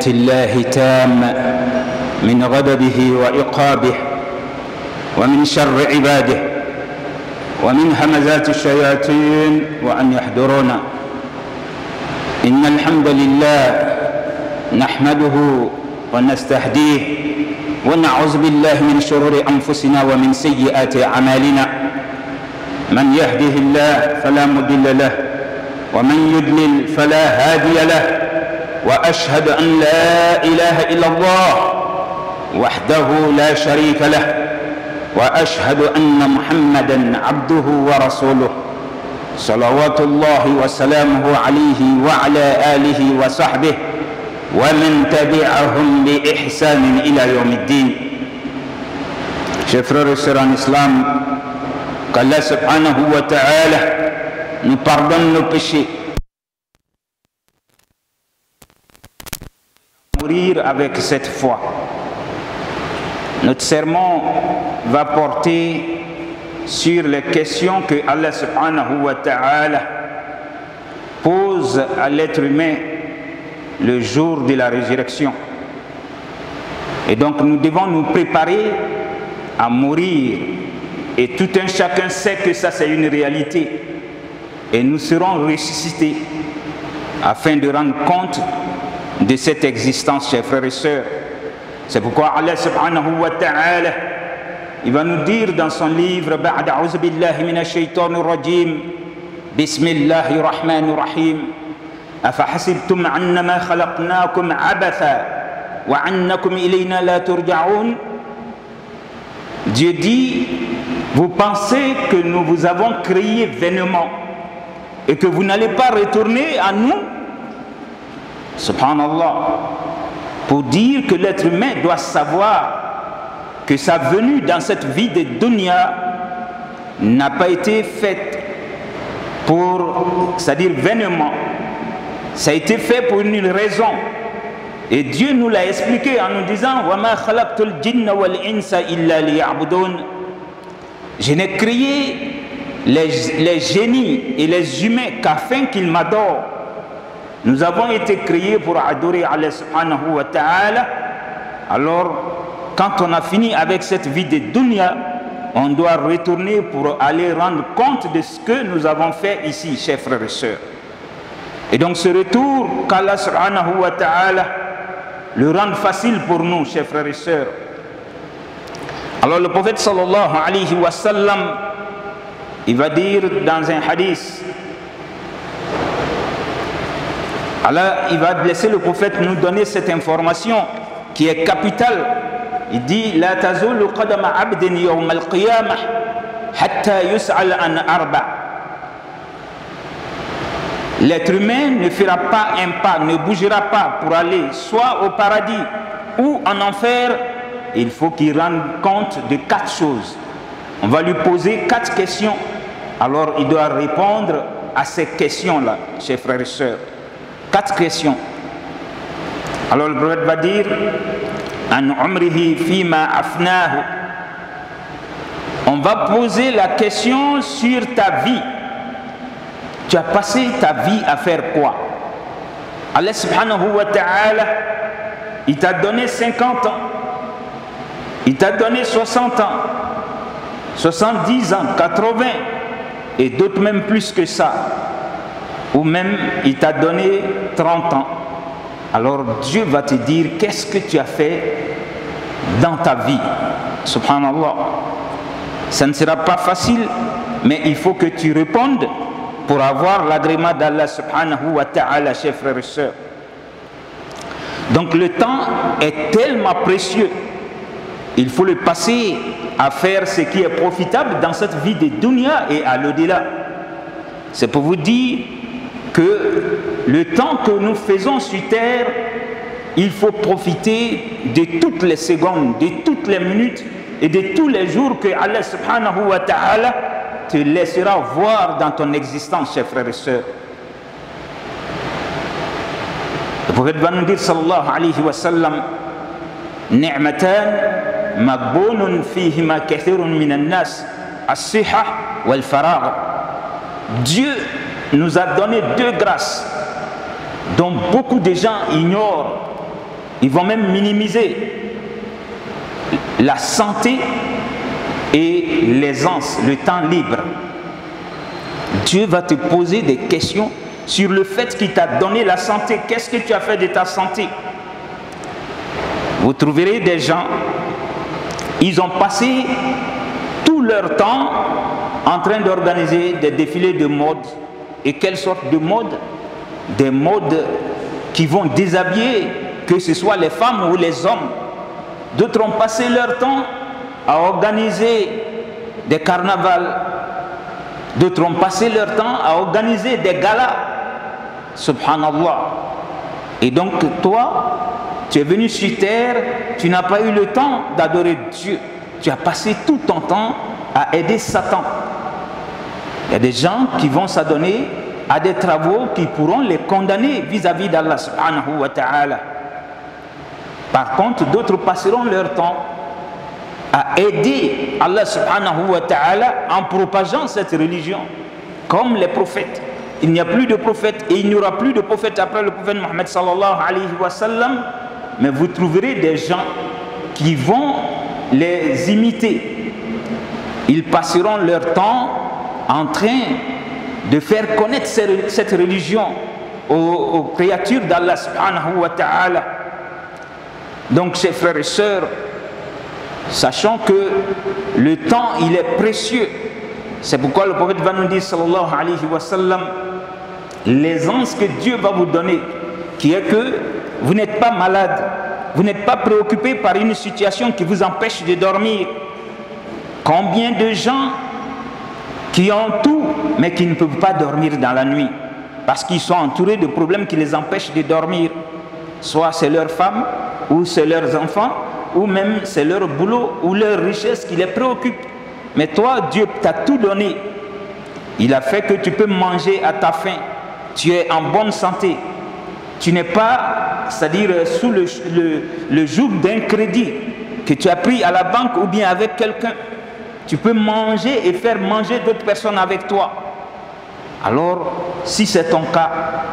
كلمات الله تامة من غضبه وعقابه ومن شر عباده ومن همزات الشياطين وأن يحضرون. إن الحمد لله نحمده ونستهديه ونعوذ بالله من شرور أنفسنا ومن سيئات أعمالنا. من يهده الله فلا مضل له ومن يضلل فلا هادي له، وأشهد أن لا إله إلا الله وحده لا شريك له، وأشهد أن محمدا عبده ورسوله صلوات الله وسلامه عليه وعلى آله وصحبه ومن تبعهم بإحسان إلى يوم الدين. Chers frères et sœurs en islam, qu'Allah subhanahu wa ta'ala nous pardonne nos péchés. Mourir avec cette foi. Notre sermon va porter sur les questions que Allah subhanahu wa ta'ala pose à l'être humain le jour de la résurrection. Et donc nous devons nous préparer à mourir. Et tout un chacun sait que ça c'est une réalité. Et nous serons ressuscités afin de rendre compte de cette existence, chers frères et sœurs. C'est pourquoi Allah subhanahu wa ta'ala, il va nous dire dans son livre Ba'd a'udhu billahi minash shaitanir rajim, Bismillahir rahmanir rahim, Afahasibtum annama khalaqnakum abatha wa annakum ilayna la turja'un. Dieu dit, vous pensez que nous vous avons créé vainement et que vous n'allez pas retourner à nous? Subhanallah. Pour dire que l'être humain doit savoir que sa venue dans cette vie de dunya n'a pas été faite pour, c'est-à-dire vainement. Ça a été fait pour une raison. Et Dieu nous l'a expliqué en nous disant وَمَا خَلَقْتُ الْجِنَّ وَالْإِنسَ إِلَّا لِيَعْبُدُونَ. Je n'ai créé les génies et les humains qu'afin qu'ils m'adorent. Nous avons été créés pour adorer Allah subhanahu wa ta'ala. Alors, quand on a fini avec cette vie de dunya, on doit retourner pour aller rendre compte de ce que nous avons fait ici, chers frères et sœurs. Et donc ce retour, qu'Allah subhanahu wa ta'ala le rende facile pour nous, chers frères et sœurs. Alors le prophète sallallahu alayhi wa sallam, il va dire dans un hadith, Allah, il va laisser le prophète nous donner cette information qui est capitale. Il dit La tazulu qadama abdin yawm al-qiyamah hatta yus'al an arba. L'être humain ne fera pas un pas, ne bougera pas pour aller soit au paradis ou en enfer. Il faut qu'il rende compte de 4 choses. On va lui poser 4 questions. Alors il doit répondre à ces questions-là, chers frères et sœurs. 4 questions. Alors le prophète va dire An umrihi fima afnahu. On va poser la question sur ta vie. Tu as passé ta vie à faire quoi? Allah subhanahu wa ta'ala, il t'a donné 50 ans, il t'a donné 60 ans, 70 ans, 80 et d'autres même plus que ça. Ou même il t'a donné 30 ans. Alors Dieu va te dire qu'est-ce que tu as fait dans ta vie. Subhanallah. Ça ne sera pas facile, mais il faut que tu répondes pour avoir l'agrément d'Allah subhanahu wa ta'ala, chers frères et sœurs. Donc le temps est tellement précieux. Il faut le passer à faire ce qui est profitable dans cette vie de dunya et à l'au-delà. C'est pour vous dire que le temps que nous faisons sur terre, il faut profiter de toutes les secondes, de toutes les minutes et de tous les jours que Allah subhanahu wa ta'ala te laissera voir dans ton existence, chers frères et sœurs. Le prophète va nous dire sallallahu alayhi wa sallam ni'matan maghbunun fihima kathirun minan nas as-siha wal faragh. Dieu nous a donné 2 grâces dont beaucoup de gens ignorent Ils vont même minimiser la santé et l'aisance, le temps libre. Dieu va te poser des questions sur le fait qu'il t'a donné la santé. Qu'est-ce que tu as fait de ta santé? Vous trouverez des gens, ils ont passé tout leur temps en train d'organiser des défilés de mode. Et quelle sorte de mode? Des modes qui vont déshabiller, que ce soit les femmes ou les hommes. D'autres ont passé leur temps à organiser des carnavals. D'autres ont passé leur temps à organiser des galas. Subhanallah. Et donc toi, tu es venu sur terre, tu n'as pas eu le temps d'adorer Dieu. Tu as passé tout ton temps à aider Satan. Il y a des gens qui vont s'adonner à des travaux qui pourront les condamner vis-à-vis d'Allah subhanahu wa ta'ala. Par contre, d'autres passeront leur temps à aider Allah subhanahu wa ta'ala en propageant cette religion, comme les prophètes. Il n'y a plus de prophètes et il n'y aura plus de prophètes après le prophète Mohammed sallallahu alayhi wa sallam, mais vous trouverez des gens qui vont les imiter. Ils passeront leur temps en train de faire connaître cette religion aux créatures d'Allah subhanahu wa ta'ala. Donc, chers frères et sœurs, sachant que le temps, il est précieux. C'est pourquoi le prophète va nous dire, sallallahu alayhi wa sallam, l'aisance que Dieu va vous donner, qui est que vous n'êtes pas malade, vous n'êtes pas préoccupé par une situation qui vous empêche de dormir. Combien de gens qui ont tout, mais qui ne peuvent pas dormir dans la nuit, parce qu'ils sont entourés de problèmes qui les empêchent de dormir. Soit c'est leur femme, ou c'est leurs enfants, ou même c'est leur boulot, ou leur richesse qui les préoccupe. Mais toi, Dieu t'a tout donné. Il a fait que tu peux manger à ta faim. Tu es en bonne santé. Tu n'es pas, c'est-à-dire sous le joug d'un crédit que tu as pris à la banque ou bien avec quelqu'un. Tu peux manger et faire manger d'autres personnes avec toi. Alors, si c'est ton cas,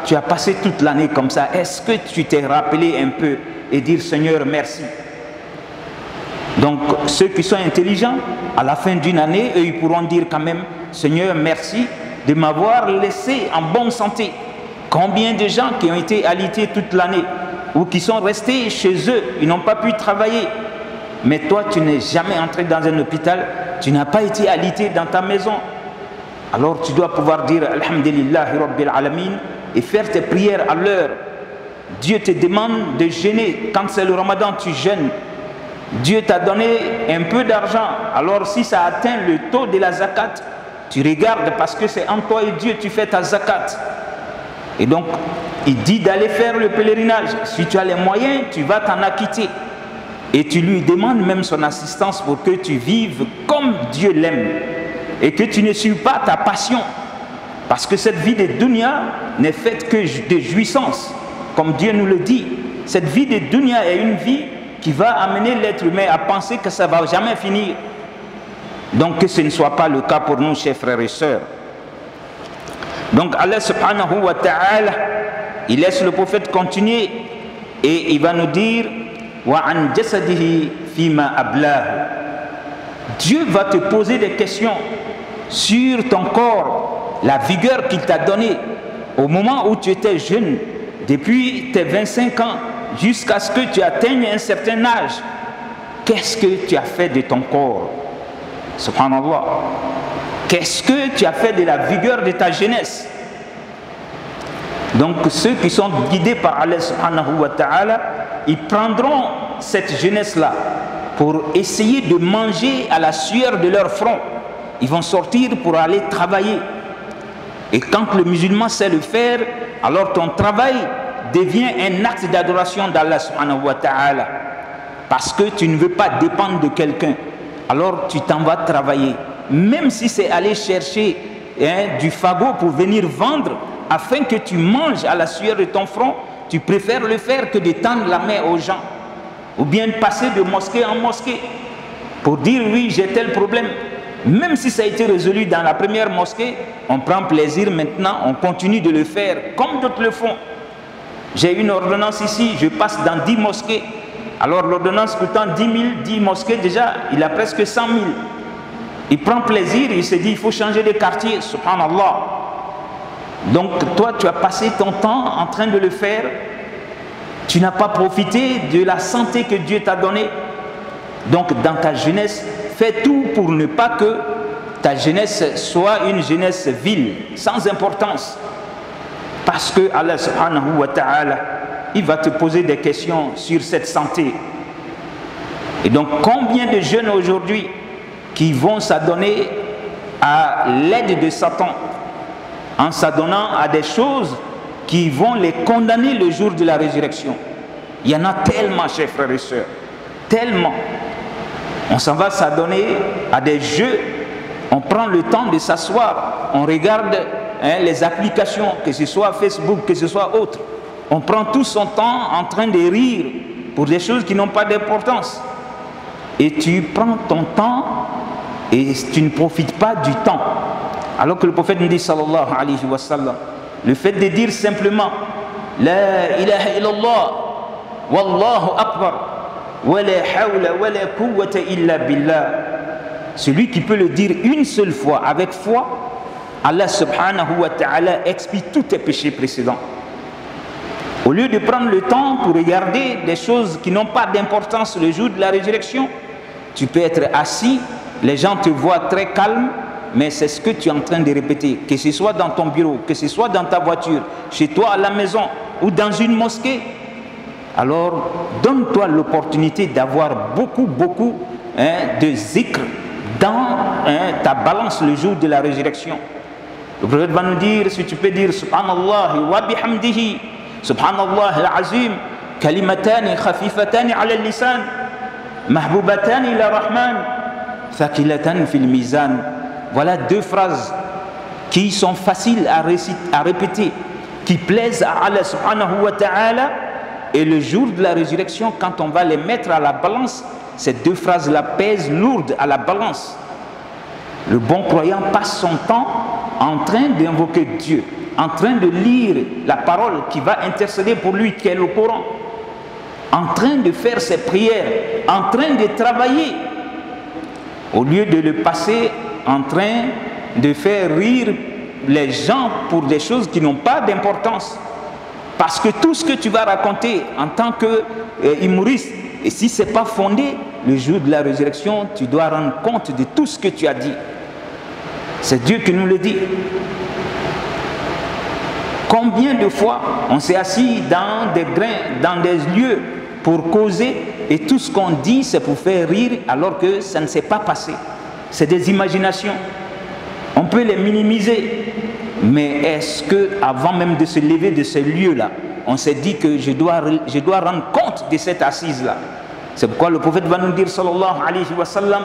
tu as passé toute l'année comme ça, est-ce que tu t'es rappelé un peu et dire Seigneur merci? Donc, ceux qui sont intelligents, à la fin d'une année, eux, ils pourront dire quand même Seigneur merci de m'avoir laissé en bonne santé. Combien de gens qui ont été alités toute l'année ou qui sont restés chez eux, ils n'ont pas pu travailler. Mais toi, tu n'es jamais entré dans un hôpital, tu n'as pas été alité dans ta maison. Alors tu dois pouvoir dire Alhamdulillahi Rabbil Alamin et faire tes prières à l'heure. Dieu te demande de jeûner. Quand c'est le Ramadan, tu jeûnes. Dieu t'a donné un peu d'argent. Alors si ça atteint le taux de la zakat, tu regardes parce que c'est en toi et Dieu, tu fais ta zakat. Et donc, il dit d'aller faire le pèlerinage. Si tu as les moyens, tu vas t'en acquitter. Et tu lui demandes même son assistance pour que tu vives comme Dieu l'aime. Et que tu ne suives pas ta passion. Parce que cette vie de dunya n'est faite que de jouissance. Comme Dieu nous le dit. Cette vie de dunya est une vie qui va amener l'être humain à penser que ça ne va jamais finir. Donc que ce ne soit pas le cas pour nous, chers frères et sœurs. Donc Allah subhanahu wa ta'ala, il laisse le prophète continuer et il va nous dire wa an jasadihi fima ablah. Dieu va te poser des questions sur ton corps, la vigueur qu'il t'a donnée au moment où tu étais jeune, depuis tes 25 ans jusqu'à ce que tu atteignes un certain âge. Qu'est-ce que tu as fait de ton corps? Subhanallah. Qu'est-ce que tu as fait de la vigueur de ta jeunesse? Donc ceux qui sont guidés par Allah subhanahu wa ta'ala, ils prendront cette jeunesse-là pour essayer de manger à la sueur de leur front. Ils vont sortir pour aller travailler. Et quand le musulman sait le faire, alors ton travail devient un acte d'adoration d'Allah subhanahu wa ta'ala. Parce que tu ne veux pas dépendre de quelqu'un. Alors tu t'en vas travailler. Même si c'est aller chercher du fagot pour venir vendre, afin que tu manges à la sueur de ton front, tu préfères le faire que de tendre la main aux gens. Ou bien passer de mosquée en mosquée pour dire oui, j'ai tel problème. Même si ça a été résolu dans la première mosquée, on prend plaisir maintenant, on continue de le faire comme d'autres le font. J'ai une ordonnance ici, je passe dans 10 mosquées. Alors l'ordonnance coûtant 10 000, 10 mosquées déjà, il a presque 100 000. Il prend plaisir, il se dit, il faut changer de quartier, subhanallah. Donc toi, tu as passé ton temps en train de le faire. Tu n'as pas profité de la santé que Dieu t'a donnée. Donc dans ta jeunesse, fais tout pour ne pas que ta jeunesse soit une jeunesse vile, sans importance. Parce que Allah subhanahu wa ta'ala, il va te poser des questions sur cette santé. Et donc combien de jeunes aujourd'hui qui vont s'adonner à l'aide de Satan, en s'adonnant à des choses qui vont les condamner le jour de la résurrection. Il y en a tellement, chers frères et sœurs, tellement. On s'en va s'adonner à des jeux, on prend le temps de s'asseoir, on regarde les applications, que ce soit Facebook, que ce soit autre. On prend tout son temps en train de rire pour des choses qui n'ont pas d'importance. Et tu prends ton temps et tu ne profites pas du temps. Alors que le prophète nous dit, sallallahu alayhi wa sallam, le fait de dire simplement La ilaha illallah, wallahu akbar, wa la hawla wa la quwwata illa billah. Celui qui peut le dire une seule fois avec foi, Allah subhanahu wa ta'ala expie tous tes péchés précédents. Au lieu de prendre le temps pour regarder des choses qui n'ont pas d'importance le jour de la résurrection, tu peux être assis, les gens te voient très calme, mais c'est ce que tu es en train de répéter, que ce soit dans ton bureau, que ce soit dans ta voiture, chez toi à la maison ou dans une mosquée. Alors donne-toi l'opportunité d'avoir beaucoup de zikr dans ta balance le jour de la résurrection. Le prophète va nous dire, si tu peux dire Subhanallah wa bihamdihi, Subhanallah al-azim, kalimatani khafifatani ala al-lisan, mahbubatani ila rahman, thaqilatan fil mizan. Voilà deux phrases qui sont faciles à répéter, qui plaisent à Allah subhanahu wa ta'ala. Et le jour de la résurrection, quand on va les mettre à la balance, ces deux phrases-là pèsent lourdes à la balance. Le bon croyant passe son temps en train d'invoquer Dieu, en train de lire la parole qui va intercéder pour lui, qui est le Coran, en train de faire ses prières, en train de travailler, au lieu de le passer en train de faire rire les gens pour des choses qui n'ont pas d'importance. Parce que tout ce que tu vas raconter en tant qu'humoriste, et si ce n'est pas fondé, le jour de la résurrection, tu dois rendre compte de tout ce que tu as dit. C'est Dieu qui nous le dit. Combien de fois on s'est assis dans des grains, dans des lieux pour causer, et tout ce qu'on dit c'est pour faire rire alors que ça ne s'est pas passé. C'est des imaginations. On peut les minimiser. Mais est-ce que avant même de se lever de ce lieu-là, on s'est dit que je dois rendre compte de cette assise-là? C'est pourquoi le prophète va nous dire, sallallahu alayhi wa sallam,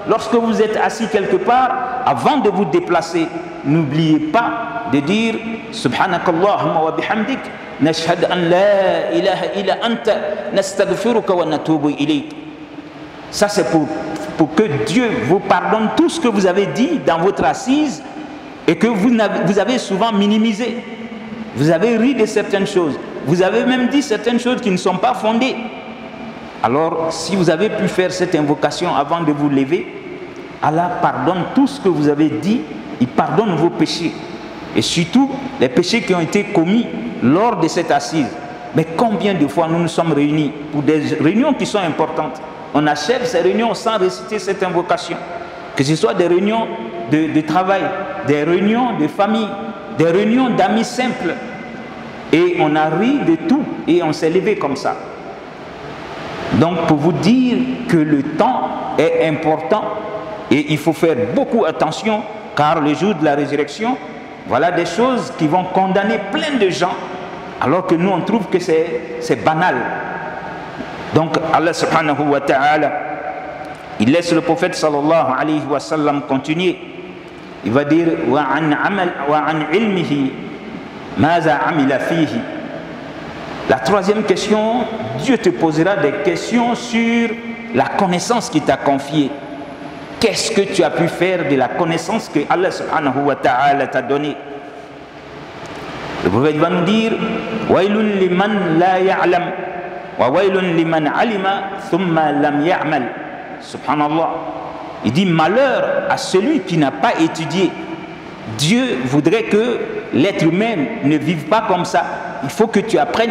lorsque vous êtes assis quelque part, avant de vous déplacer, n'oubliez pas de dire Subhanakallahumma wa bihamdik, nashhad an la ilaha illa anta, nastaghfiruka wa natubu ilayk. Ça c'est pour que Dieu vous pardonne tout ce que vous avez dit dans votre assise et que vous avez souvent minimisé. Vous avez ri de certaines choses. Vous avez même dit certaines choses qui ne sont pas fondées. Alors, si vous avez pu faire cette invocation avant de vous lever, Allah pardonne tout ce que vous avez dit, il pardonne vos péchés. Et surtout, les péchés qui ont été commis lors de cette assise. Mais combien de fois nous nous sommes réunis pour des réunions qui sont importantes? On achève ces réunions sans réciter cette invocation. Que ce soit des réunions de travail, des réunions de famille, des réunions d'amis simples. Et on a ri de tout et on s'est levé comme ça. Donc pour vous dire que le temps est important et il faut faire beaucoup attention, car le jour de la résurrection, voilà des choses qui vont condamner plein de gens, alors que nous on trouve que c'est banal. Donc Allah subhanahu wa ta'ala, il laisse le prophète sallallahu alayhi wa sallam continuer. Il va dire wa an ilmihi maza amila fihi. La troisième question, Dieu te posera des questions sur la connaissance qu'il t'a confiée. Qu'est-ce que tu as pu faire de la connaissance que Allah subhanahu wa ta'ala t'a donnée? Le prophète va nous dire Wailun liman la ya'lam wa wailun liman alima thumma lam ya'mal. Subhanallah. Il dit malheur à celui qui n'a pas étudié. Dieu voudrait que l'être humain ne vive pas comme ça. Il faut que tu apprennes